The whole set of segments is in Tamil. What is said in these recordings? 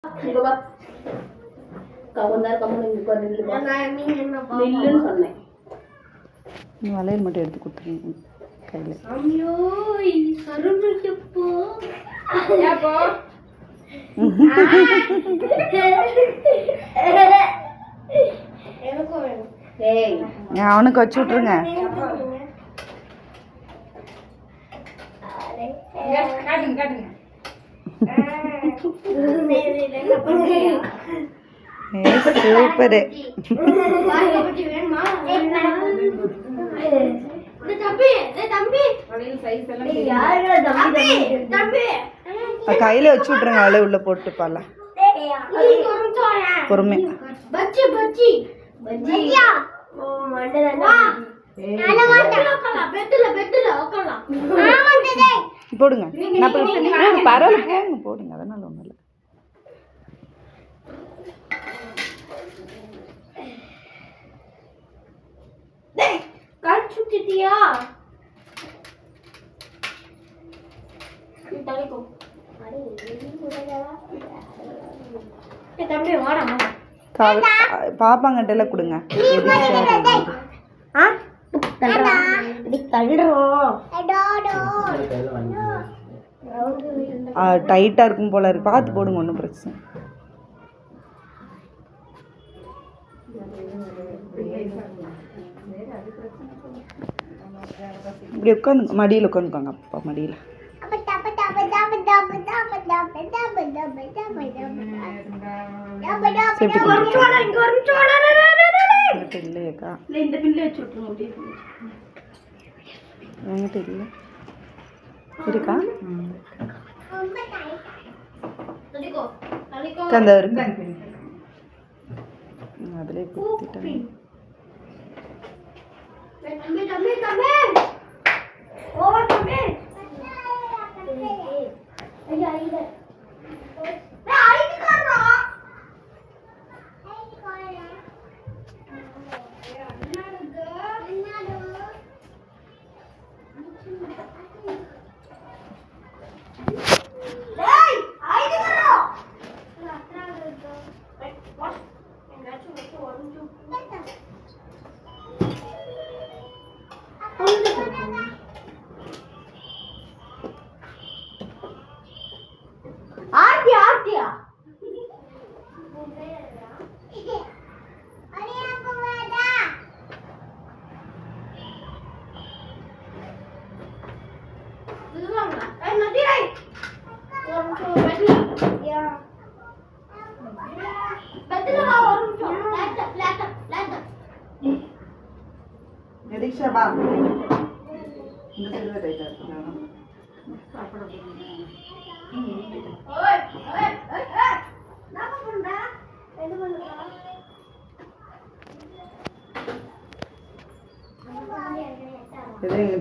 இங்க வா. கவுந்தார் கம்மன் இங்க நில்லு. நில்லுன்னு சொன்னேன். நீ வளையல் மட்டும் எடுத்து கொடுத்துருங்க கையில். ஐயோ சருமிக்கப்போ ஏப்போ எனக்கும் வேணும். ஏய் அவனுக்கு வச்சு விட்ருங்க. காட்டுங்க காட்டுங்க. சூப்பரு. கையில வச்சு விட்ருங்க. அவளே உள்ள போட்டு பால பொறுமை. போடுங்க. பரவாயில்ல போங்க போடுங்க. அதனால ஒன்றும் இல்லை. சுத்திட்டியா பாப்பாங்கிட்ட கொடுங்க. டைட்டா இருக்கும் போல இருக்கு. பார்த்து போடுங்க. ஒன்றும் பிரச்சனை. இப்படி உட்காந்து மடியில் உட்காந்துக்கோங்க. அப்பா மடியில் இல்லையக்கா. இந்த பில்லு வச்சு விட்டுருங்க. என்கிட்ட இல்லை இருக்கா? அந்த அதிலே குத்திட்டேன்.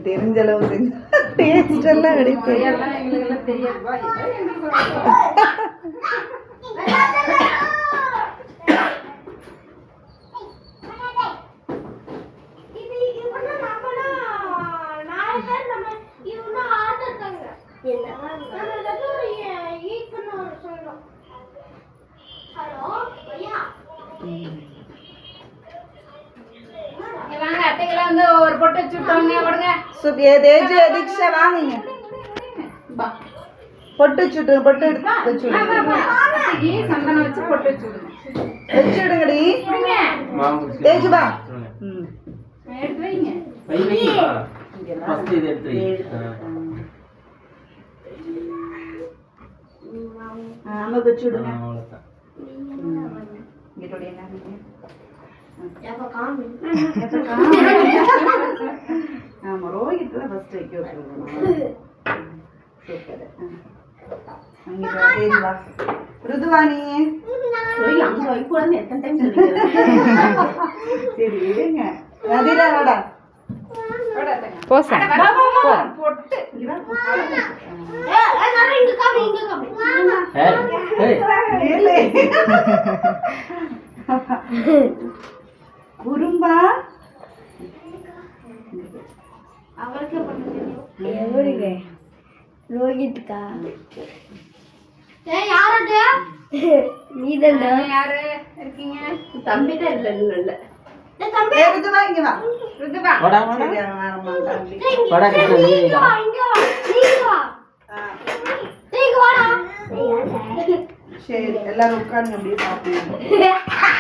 தெரிஞ்ச அளவு டேஸ்ட் எல்லாம் ஒரு பொட்டு வச்சுட்டோங்க. தீக்ஷா வாங்குங்க. பொட்டு வச்சுட்டுங்க. பொட்டு எடுத்து சந்தனம் வச்சு பொட்டு வச்சுடுங்க. வச்சுடுங்கடி தேஜுபா. எடுத்து வைங்க. ஆமா வச்சுடுங்க. ஆமா ரோஹித் தான் ஃபர்ஸ்ட் வைக்க வச்சிருக்கோம். சூப்பர். தேஜுபா ருதுவாணி அங்க வைக்கூடாதுன்னு எத்தனை டைம் சொல்லிக்கிறேன். சரி இருங்க. நதிரா வாடா பொட்டு குறும்பா அவளுக்கு பண்ண தெரியும். ரோஹித்கா யாரு இருக்கீங்க? தம்பி தான் இல்ல இல்ல இல்ல ருதுபா வாடா வாடா வாடா சரி எல்லாரும் உட்காருங்க அப்படியே சாப்பிடுங்க